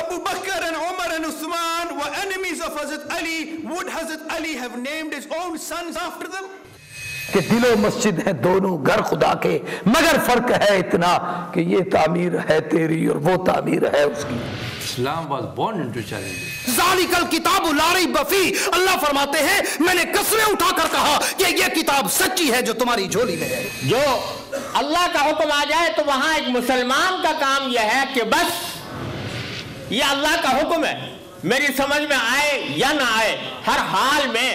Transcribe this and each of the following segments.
Abu Bakr and Umar and Uthman were enemies of Hazrat Ali. Would Hazrat Ali have named his own sons after them? کہ دل و مسجد ہیں دونوں گھر خدا کے، مگر فرق ہے اتنا کہ یہ تعمیر ہے تیری اور وہ تعمیر ہے اس کی. Islam was born into challenges. ذالک الکتاب لا ریب فیہ، اللہ فرماتے ہیں میں نے قسمیں اٹھا کر کہا کہ یہ کتاب سچی ہے جو تمہاری جھولی میں ہے. جو اللہ کا حکم آ جائے تو وہاں ایک مسلمان کا کام یہ ہے کہ بس یہ اللہ کا حکم ہے، میری سمجھ میں آئے یا نہ آئے، ہر حال میں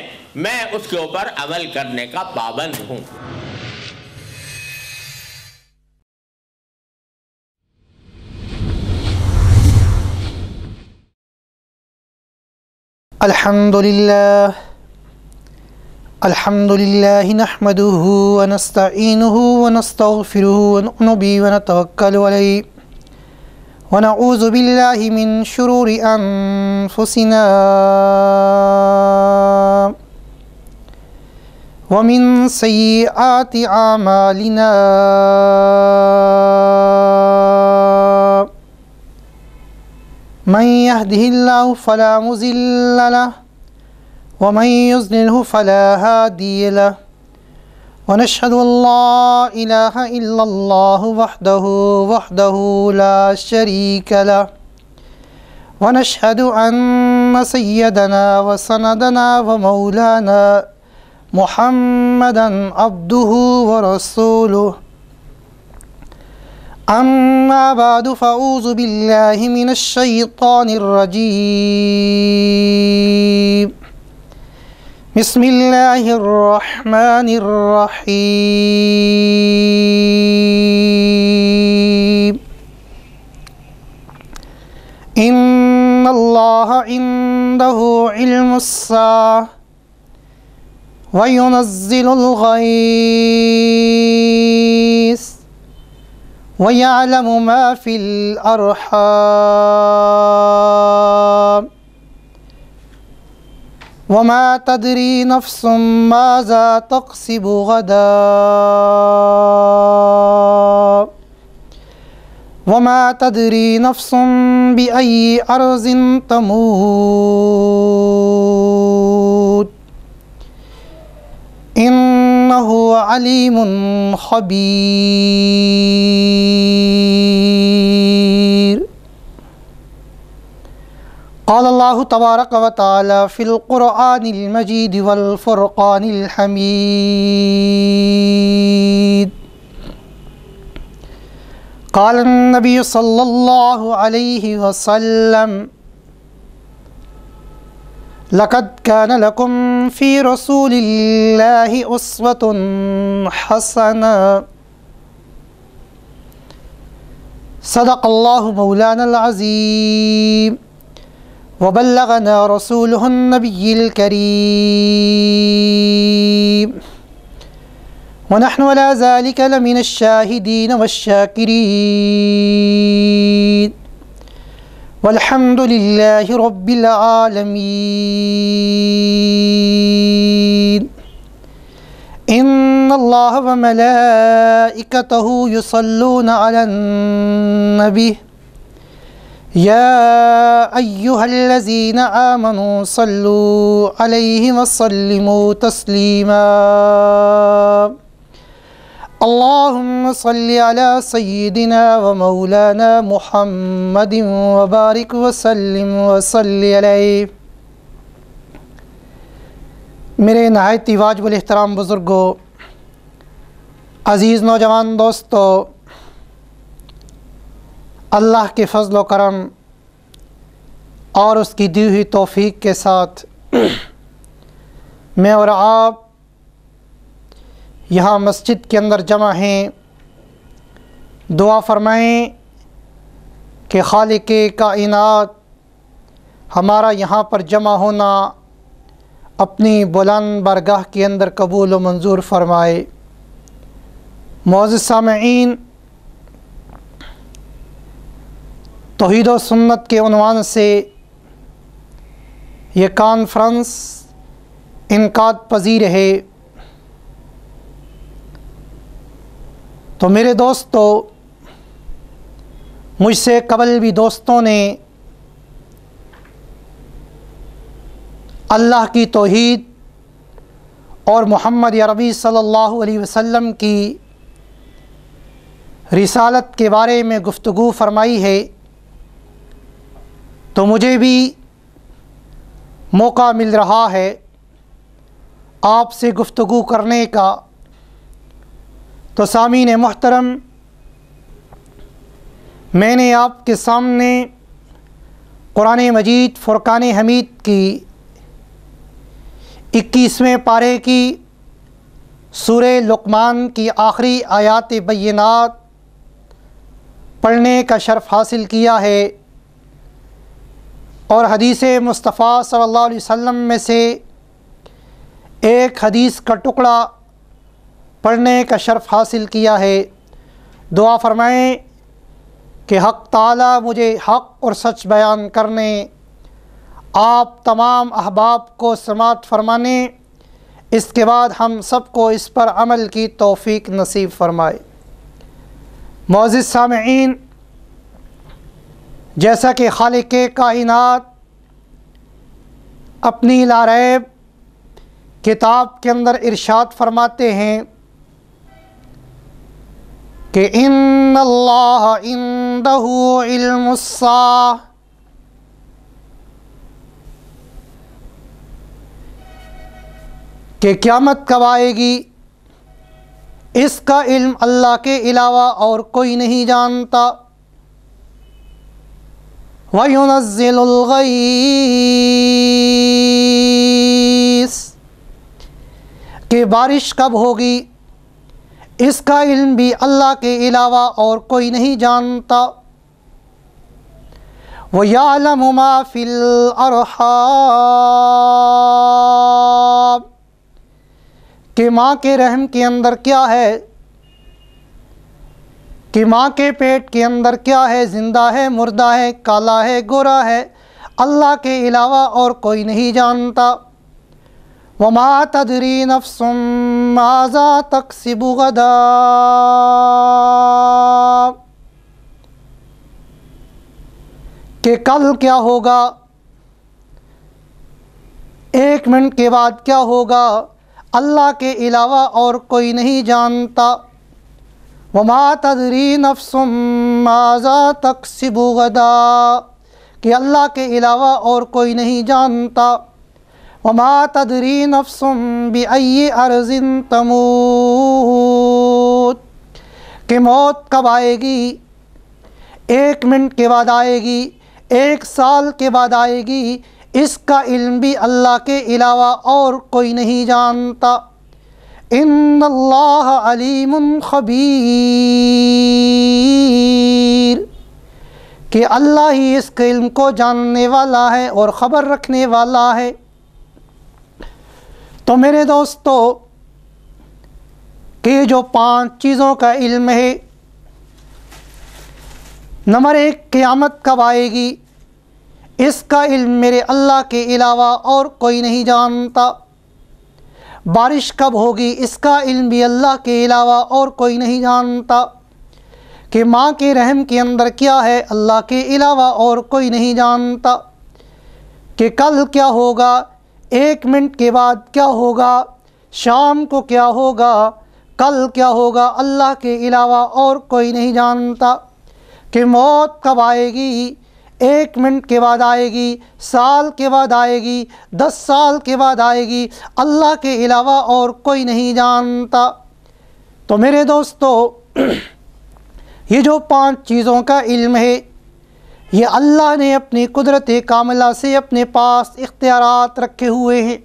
اس کے اوپر عمل کرنے کا پابند ہوں. الحمد لله نحمده ونستعينه ونستغفره ونؤمن به ونتوكل عليه ونعوذ بالله من شرور أنفسنا ومن سيئات أعمالنا من يهده الله فلا مضل له ومن يضلله فلا هادي له ونشهد أن لا إله إلا الله وحده لا شريك له ونشهد أن سيدنا وسندنا ومولانا محمدا عبده ورسوله. أما بعد فأعوذ بالله من الشيطان الرجيم. بسم الله الرحمن الرحيم. إن الله عنده علم الساعة وينزل الغيث ويعلم ما في الأرحام وما تدري نفس ماذا تكسب غدا وما تدري نفس بأي أرض تموت إنه عليم خبير. قال الله تبارك وتعالى في القرآن المجيد والفرقان الحميد. قال النبي صلى الله عليه وسلم لقد كان لكم في رسول الله أسوة حسنة. صدق الله مولانا العظيم وبلغنا رسوله النبي الكريم ونحن على ذلك لمن الشاهدين والشاكرين والحمد لله رب العالمين. إن الله وملائكته يصلون على النبي يا أيها الذين آمنوا صلوا عليه وسلموا تسليما. اللهم صل على سيدنا ومولانا محمد وبارك وسلم وصل عليه. میرے نہایت واجب الاحترام بزرگوں، عزیز نوجوان دوستو، اللہ کے فضل و کرم اور اس کی دی ہوئی توفیق کے ساتھ میں اور آپ یہاں مسجد کے اندر جمع ہیں. دعا فرمائیں کہ خالق کائنات ہمارا یہاں پر جمع ہونا اپنی بلند بارگاہ کے اندر قبول و منظور فرمائے. معزز سامعین، توحید و سنت کے عنوان سے یہ کانفرنس انعقاد پذیر ہے. تو میرے دوستو، مجھ سے قبل بھی دوستوں نے اللہ کی توحید اور محمد عربی صلی اللہ علیہ وسلم کی رسالت کے بارے میں گفتگو فرمائی ہے، تو مجھے بھی موقع مل رہا ہے آپ سے گفتگو کرنے کا۔ تو سامعین محترم، میں نے آپ کے سامنے قرآن مجید فرقان حمید کی 21ویں پارے کی سورہ لقمان کی آخری آیات بینات پڑھنے کا شرف حاصل کیا ہے، اور حدیث مصطفیٰ صلی اللہ علیہ وسلم میں سے ایک حدیث کا ٹکڑا پڑھنے کا شرف حاصل کیا ہے۔ دعا فرمائیں کہ حق تعالیٰ مجھے حق اور سچ بیان کرنے، آپ تمام احباب کو سماعت فرمانے، اس کے بعد ہم سب کو اس پر عمل کی توفیق نصیب فرمائے۔ معزز سامعین، جیسا کہ خالق کائنات اپنی لاریب کتاب کے اندر ارشاد فرماتے ہیں کہ ان اللہ عندہ علم الساعہ، کہ قیامت کب آئے گی اس کا علم اللہ کے علاوہ اور کوئی نہیں جانتا۔ وَيُنَزِّلُ الْغَيْثَ، کہ بارش کب ہوگی اس کا علم بھی اللہ کے علاوہ اور کوئی نہیں جانتا۔ وَيَعْلَمُ مَا فِي الْأَرْحَامِ، کہ ماں کے رحم کے اندر کیا ہے، کہ ماں کے پیٹ کے اندر کیا ہے، زندہ ہے، مردہ ہے، کالا ہے، گورا ہے، اللہ کے علاوہ اور کوئی نہیں جانتا۔ وَمَا تَدْرِي نَفْسٌ مَاذَا تَكْسِبُ غَدًا، کہ کل کیا ہوگا، ایک منٹ کے بعد کیا ہوگا، اللہ کے علاوہ اور کوئی نہیں جانتا۔ وَمَا تَدْرِي نَفْسٌ مَاذَا تَكْسِبُ غَدًا، کہ اللہ کے علاوہ اور کوئی نہیں جانتا۔ وَمَا تَدْرِي نَفْسٌ بِأَيِّ أَرْضٍ تَمُوتُ، کہ موت کب آئے گی، ایک منٹ کے بعد آئے گی، ایک سال کے بعد آئے گی، اس کا علم بھی اللہ کے علاوہ اور کوئی نہیں جانتا۔ ان اللہ علیم خبیر، کہ اللہ ہی اس کے علم کو جاننے والا ہے اور خبر رکھنے والا ہے۔ تو میرے دوستو، کہ جو 5 چیزوں کا علم ہے، نمبر 1 قیامت کب آئے گی اس کا علم میرے اللہ کے علاوہ اور کوئی نہیں جانتا۔ بارش کب ہوگی اس کا علم بھی اللہ کے علاوہ اور کوئی نہیں جانتا۔ کہ ماں کے رحم کے اندر کیا ہے، اللہ کے علاوہ اور کوئی نہیں جانتا۔ کہ کل کیا ہوگا، ایک منٹ کے بعد کیا ہوگا، شام کو کیا ہوگا، کل کیا ہوگا، اللہ کے علاوہ اور کوئی نہیں جانتا۔ کہ موت کب آئے گی، ایک منٹ کے بعد آئے گی، سال کے بعد آئے گی، 10 سال کے بعد آئے گی، اللہ کے علاوہ اور کوئی نہیں جانتا۔ تو میرے دوستو، یہ جو 5 چیزوں کا علم ہے، یہ اللہ نے اپنی قدرت کاملہ سے اپنے پاس اختیارات رکھے ہوئے ہیں۔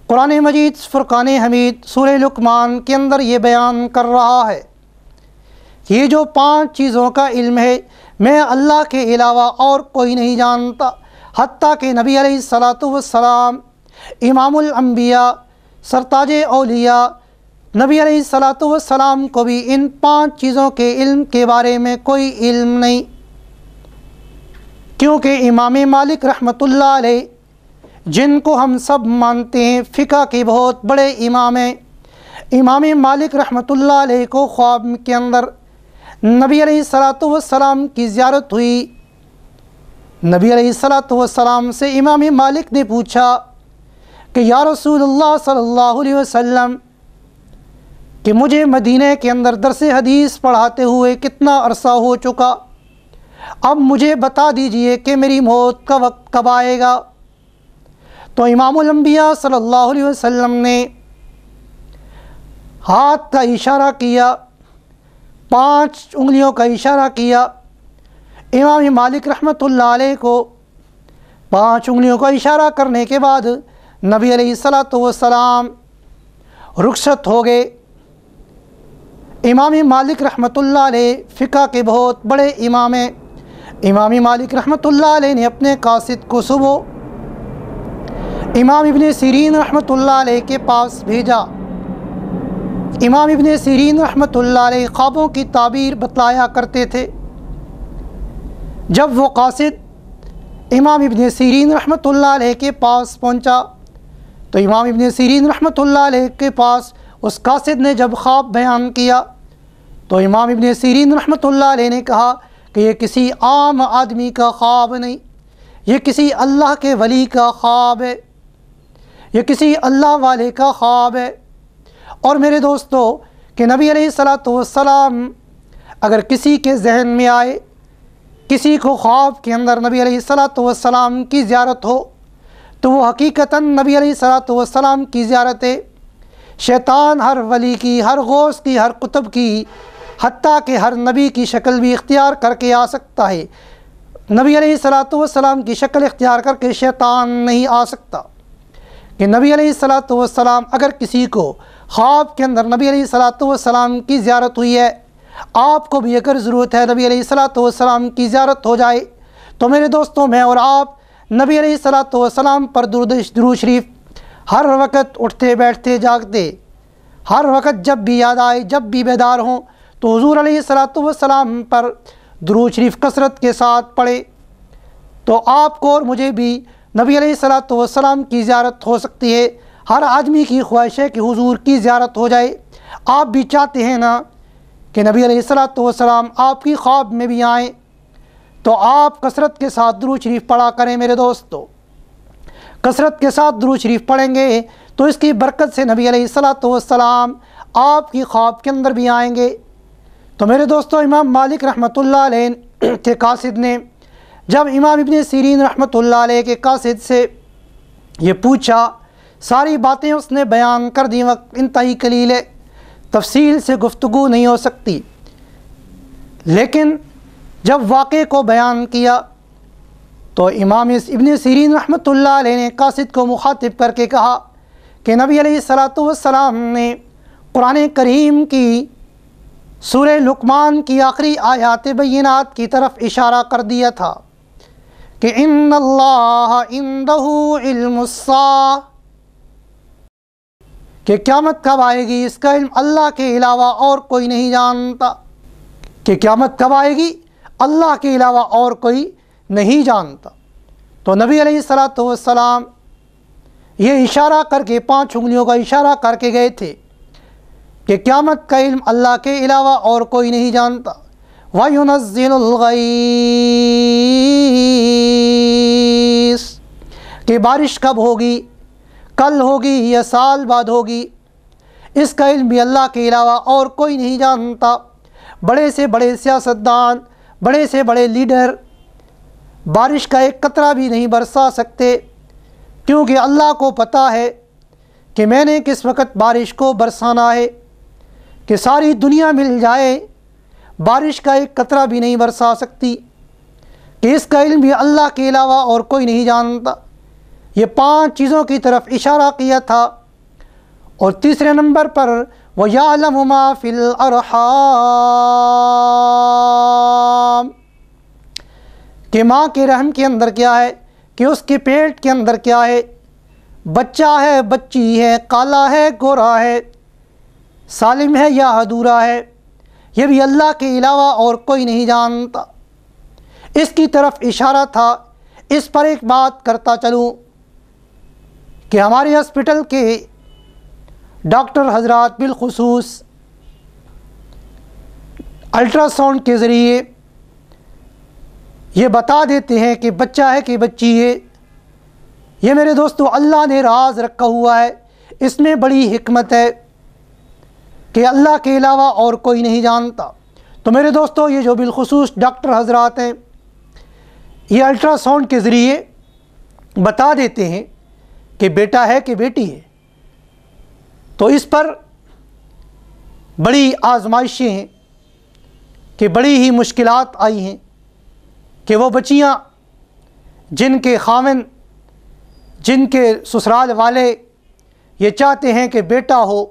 قرآن مجید فرقان حمید سورہ لقمان کے اندر یہ بیان کر رہا ہے، یہ جو 5 چیزوں کا علم ہے میں اللہ کے علاوہ اور کوئی نہیں جانتا۔ حتیٰ کہ نبی علیہ السلام امام الانبیاء سرتاج اولیاء نبی علیہ السلام کو بھی ان 5 چیزوں کے علم کے بارے میں کوئی علم نہیں، کیونکہ امام مالک رحمۃ اللہ علیہ، جن کو ہم سب مانتے ہیں فقہ کے بہت بڑے امام ہیں، امام مالک رحمۃ اللہ علیہ کو خواب کے اندر نبی علیہ السلام کی زیارت ہوئی۔ نبی علیہ السلام سے امام مالک نے پوچھا کہ یا رسول اللہ صلی اللہ علیہ وسلم کہ مجھے مدینہ کے اندر درس حدیث پڑھاتے ہوئے کتنا عرصہ ہو چکا، اب مجھے بتا دیجئے کہ میری موت کا وقت کب آئے گا؟ تو امام الانبیاء صلی اللہ علیہ وسلم نے ہاتھ کا اشارہ کیا، 5 انگلیوں کا اشارہ کیا۔ امام مالک رحمۃ اللہ علیہ کو 5 انگلیوں کا اشارہ کرنے کے بعد نبی علیہ السلام رخصت ہو گئے۔ امام مالک رحمۃ اللہ علیہ فقہ کے بہت بڑے امام ہیں۔ امام مالک رحمۃ اللہ علیہ نے اپنے قاصد کو صبح امام ابن سیرین رحمۃ اللہ علیہ کے پاس بھیجا۔ امام ابن سیرین رحمۃ اللہ علیہ خوابوں کی تعبیر بتلایا کرتے تھے۔ جب وہ قاصد امام ابن سیرین رحمۃ اللہ علیہ کے پاس پہنچا تو امام ابن سیرین رحمۃ اللہ علیہ کے پاس اس قاصد نے جب خواب بیان کیا تو امام ابن سیرین رحمۃ اللہ علیہ نے کہا کہ یہ کسی عام آدمی کا خواب نہیں، یہ کسی اللہ کے ولی کا خواب ہے، یہ کسی اللہ والے کا خواب ہے۔ اور میرے دوستو کہ نبی علیہ السلام اگر کسی کے ذہن میں آئے، کسی کو خواب کے اندر نبی علیہ السلام کی زیارت ہو تو وہ حقیقتاً نبی علیہ السلام کی زیارت ہے۔ شیطان ہر ولی کی، ہر غوث کی، ہر قطب کی، حتیٰ کہ ہر نبی کی شکل بھی اختیار کر کے آ سکتا ہے۔ نبی علیہ السلام کی شکل اختیار کر کے شیطان نہیں آ سکتا۔ کہ نبی علیہ السلام اگر کسی کو خواب کے اندر نبی علیہ السلام کی زیارت ہوئی ہے، آپ کو بھی اگر ضرورت ہے نبی علیہ السلام کی زیارت ہو جائے، تو میرے دوستوں میں اور آپ نبی علیہ السلام پر درود شریف ہر وقت اٹھتے بیٹھتے جاگتے، ہر وقت جب بھی یاد آئے، جب بھی بیدار ہوں تو حضور علیہ السلام پر درود شریف کثرت کے ساتھ پڑھے، تو آپ کو اور مجھے بھی نبی علیہ السلام کی زیارت ہو سکتی ہے۔ ہر آدمی کی خواہش ہے کہ حضور کی زیارت ہو جائے۔ آپ بھی چاہتے ہیں نا کہ نبی علیہ السلام آپ کی خواب میں بھی آئیں، تو آپ کثرت کے ساتھ درود شریف پڑھا کریں میرے دوستو۔ کثرت کے ساتھ درود شریف پڑھیں گے تو اس کی برکت سے نبی علیہ السلام آپ کی خواب کے اندر بھی آئیں گے۔ تو میرے دوستو امام مالک رحمۃ اللہ علیہ کے قاصد نے جب امام ابن سیرین رحمۃ اللہ علیہ کے قاصد سے یہ پوچھا، ساری باتیں اس نے بیان کر دی، وقت انتہائی قلیل ہے، تفصیل سے گفتگو نہیں ہو سکتی، لیکن جب واقعے کو بیان کیا تو امام ابن سیرین رحمۃ اللہ علیہ نے قاصد کو مخاطب کر کے کہا کہ نبی علیہ السلام نے قرآن کریم کی سورہ لقمان کی آخری آیات بینات کی طرف اشارہ کر دیا تھا کہ ان اللہ عندہ علم الساعہ، کہ قیامت کب آئے گی اس کا علم اللہ کے علاوہ اور کوئی نہیں جانتا، کہ قیامت کب آئے گی اللہ کے علاوہ اور کوئی نہیں جانتا۔ تو نبی علیہ السلام یہ اشارہ کر کے 5 انگلیوں کا اشارہ کر کے گئے تھے کہ قیامت کا علم اللہ کے علاوہ اور کوئی نہیں جانتا۔ وَيُنَزِّلُ الْغَيْثَ، کہ بارش کب ہوگی، کل ہوگی یا سال بعد ہوگی، اس کا علم بھی اللہ کے علاوہ اور کوئی نہیں جانتا۔ بڑے سے بڑے سیاستدان، بڑے سے بڑے لیڈر بارش کا ایک قطرہ بھی نہیں برسا سکتے، کیونکہ اللہ کو پتہ ہے کہ میں نے کس وقت بارش کو برسانا ہے۔ کہ ساری دنیا مل جائے بارش کا ایک قطرہ بھی نہیں برسا سکتی، کہ اس کا علم بھی اللہ کے علاوہ اور کوئی نہیں جانتا۔ یہ 5 چیزوں کی طرف اشارہ کیا تھا۔ اور تیسرے نمبر پر وَيَعْلَمُ مَا فِي الْأَرْحَامِ، کہ ماں کے رحم کے اندر کیا ہے، کہ اس کے پیٹ کے اندر کیا ہے، بچہ ہے، بچی ہے، کالا ہے، گورا ہے، سالم ہے یا ادھورا ہے، یہ بھی اللہ کے علاوہ اور کوئی نہیں جانتا۔ اس کی طرف اشارہ تھا۔ اس پر ایک بات کرتا چلوں کہ ہمارے ہاسپٹل کے ڈاکٹر حضرات بالخصوص الٹرا ساؤنڈ کے ذریعے یہ بتا دیتے ہیں کہ بچہ ہے کہ بچی ہے، یہ میرے دوستو اللہ نے راز رکھا ہوا ہے، اس میں بڑی حکمت ہے کہ اللہ کے علاوہ اور کوئی نہیں جانتا۔ تو میرے دوستو یہ جو بالخصوص ڈاکٹر حضرات ہیں یہ الٹرا ساؤنڈ کے ذریعے بتا دیتے ہیں کہ بیٹا ہے کہ بیٹی ہے، تو اس پر بڑی آزمائشیں ہیں کہ بڑی ہی مشکلات آئی ہیں کہ وہ بچیاں جن کے خاوند، جن کے سسرال والے یہ چاہتے ہیں کہ بیٹا ہو،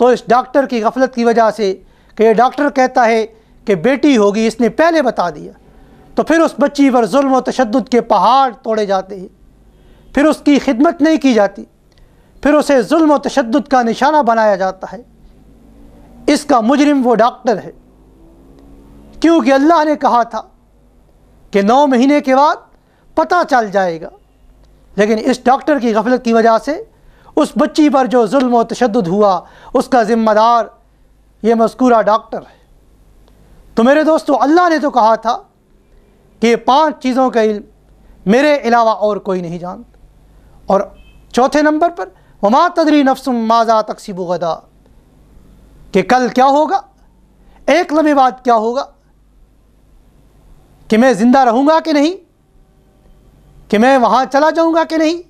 تو اس ڈاکٹر کی غفلت کی وجہ سے کہ یہ ڈاکٹر کہتا ہے کہ بیٹی ہوگی، اس نے پہلے بتا دیا، تو پھر اس بچی پر ظلم و تشدد کے پہاڑ توڑے جاتے ہیں، پھر اس کی خدمت نہیں کی جاتی، پھر اسے ظلم و تشدد کا نشانہ بنایا جاتا ہے۔ اس کا مجرم وہ ڈاکٹر ہے، کیونکہ اللہ نے کہا تھا کہ 9 مہینے کے بعد پتہ چل جائے گا، لیکن اس ڈاکٹر کی غفلت کی وجہ سے اس بچی پر جو ظلم و تشدد ہوا اس کا ذمہ دار یہ مذکورہ ڈاکٹر ہے۔ تو میرے دوستو اللہ نے تو کہا تھا کہ یہ 5 چیزوں کا علم میرے علاوہ اور کوئی نہیں جانتا، اور چوتھے نمبر پر وما تدری نفس ماذا تکسب غدا، کہ کل کیا ہوگا، ایک لمحے بعد کیا ہوگا، کہ میں زندہ رہوں گا کہ نہیں، کہ میں وہاں چلا جاؤں گا کہ نہیں،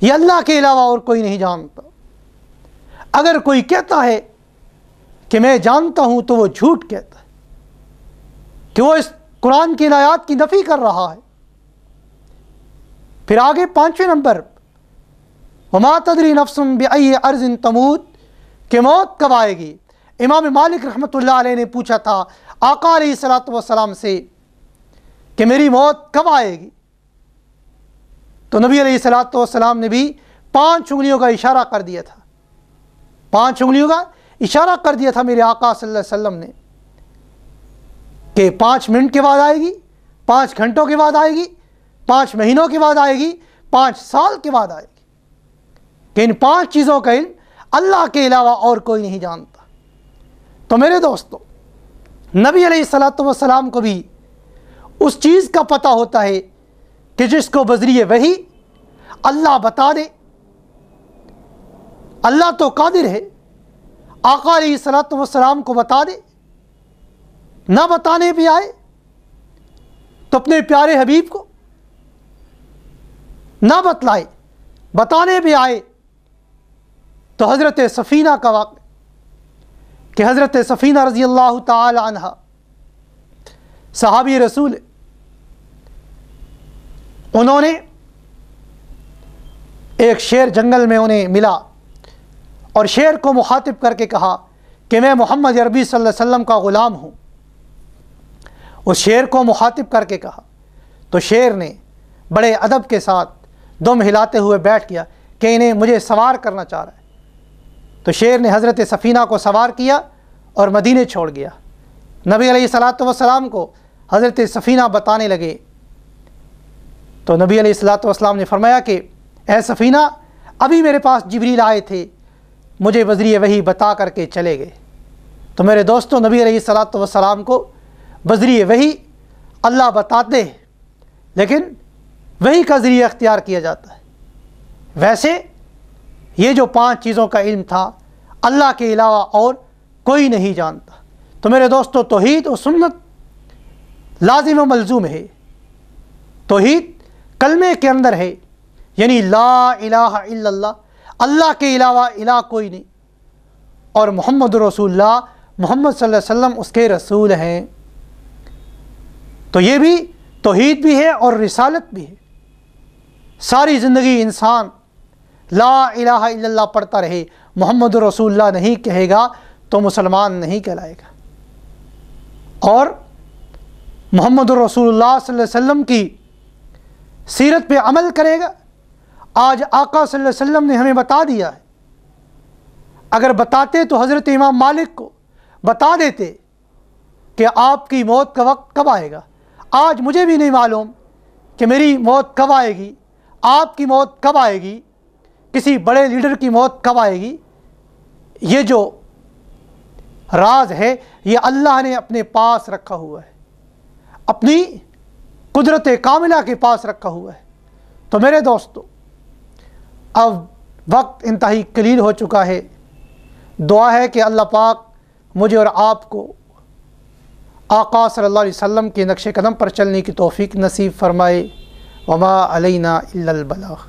یہ اللہ کے علاوہ اور کوئی نہیں جانتا۔ اگر کوئی کہتا ہے کہ میں جانتا ہوں تو وہ جھوٹ کہتا ہے، کہ وہ اس قرآن کی آیات کی نفی کر رہا ہے۔ پھر آگے 5ویں نمبر وما تدری نفس بأی ارض تموت، کہ موت کب آئے گی۔ امام مالک رحمۃ اللہ علیہ نے پوچھا تھا آقا علیہ الصلوۃ والسلام سے کہ میری موت کب آئے گی، تو نبی علیہ الصلوۃ والسلام نے بھی 5 انگلیوں کا اشارہ کر دیا تھا، 5 انگلیوں کا اشارہ کر دیا تھا میرے آقا صلی اللہ علیہ وسلم نے، کہ 5 منٹ کے بعد آئے گی، 5 گھنٹوں کے بعد آئے گی، 5 مہینوں کے بعد آئے گی، 5 سال کے بعد آئے گی، کہ ان 5 چیزوں کا علم اللہ کے علاوہ اور کوئی نہیں جانتا۔ تو میرے دوستو نبی علیہ الصلوۃ والسلام کو بھی اس چیز کا پتہ ہوتا ہے کہ جس کو بذریعہ وحی اللہ بتا دے۔ اللہ تو قادر ہے آقا علیہ الصلوۃ والسلام کو بتا دے، نہ بتانے پہ آئے تو اپنے پیارے حبیب کو نہ بتلائے، بتانے پہ آئے تو حضرت سفینہ کا واقعہ، کہ حضرت سفینہ رضی اللہ تعالی عنہ صحابی رسول، انہوں نے ایک شیر جنگل میں انہیں ملا اور شیر کو مخاطب کر کے کہا کہ میں محمد عربی صلی اللہ علیہ وسلم کا غلام ہوں۔ اس شیر کو مخاطب کر کے کہا تو شیر نے بڑے ادب کے ساتھ دم ہلاتے ہوئے بیٹھ گیا کہ انہیں مجھے سوار کرنا چاہ رہا ہے۔ تو شیر نے حضرت سفینہ کو سوار کیا اور مدینے چھوڑ گیا۔ نبی علیہ الصلوۃ والسلام کو حضرت سفینہ بتانے لگے تو نبی علیہ الصلوۃ والسلام نے فرمایا کہ اے سفینہ، ابھی میرے پاس جبریل آئے تھے، مجھے بذریعہ وحی بتا کر کے چلے گئے۔ تو میرے دوستو نبی علیہ الصلوۃ والسلام کو بذریعہ وحی اللہ بتاتے ہیں، لیکن وحی کا ذریعہ اختیار کیا جاتا ہے۔ ویسے یہ جو 5 چیزوں کا علم تھا اللہ کے علاوہ اور کوئی نہیں جانتا۔ تو میرے دوستو توحید و سنت لازم و ملزوم ہے۔ توحید کلمے کے اندر ہے، یعنی لا الہ الا اللہ، اللہ کے علاوہ الہ کوئی نہیں، اور محمد رسول اللہ، محمد صلی اللہ علیہ وسلم اس کے رسول ہیں۔ تو یہ بھی توحید بھی ہے اور رسالت بھی ہے۔ ساری زندگی انسان لا الہ الا اللہ پڑھتا رہے، محمد رسول اللہ نہیں کہے گا تو مسلمان نہیں کہلائے گا، اور محمد رسول اللہ صلی اللہ علیہ وسلم کی سیرت پہ عمل کرے گا۔ آج آقا صلی اللہ علیہ وسلم نے ہمیں بتا دیا ہے، اگر بتاتے تو حضرت امام مالک کو بتا دیتے کہ آپ کی موت کا وقت کب آئے گا۔ آج مجھے بھی نہیں معلوم کہ میری موت کب آئے گی، آپ کی موت کب آئے گی، کسی بڑے لیڈر کی موت کب آئے گی۔ یہ جو راز ہے یہ اللہ نے اپنے پاس رکھا ہوا ہے، اپنی قدرت کاملہ کے پاس رکھا ہوا ہے۔ تو میرے دوستو اب وقت انتہائی قلیل ہو چکا ہے، دعا ہے کہ اللہ پاک مجھے اور آپ کو آقا صلی اللہ علیہ وسلم کے نقش قدم پر چلنے کی توفیق نصیب فرمائے۔ وما علینا الا البلاغ۔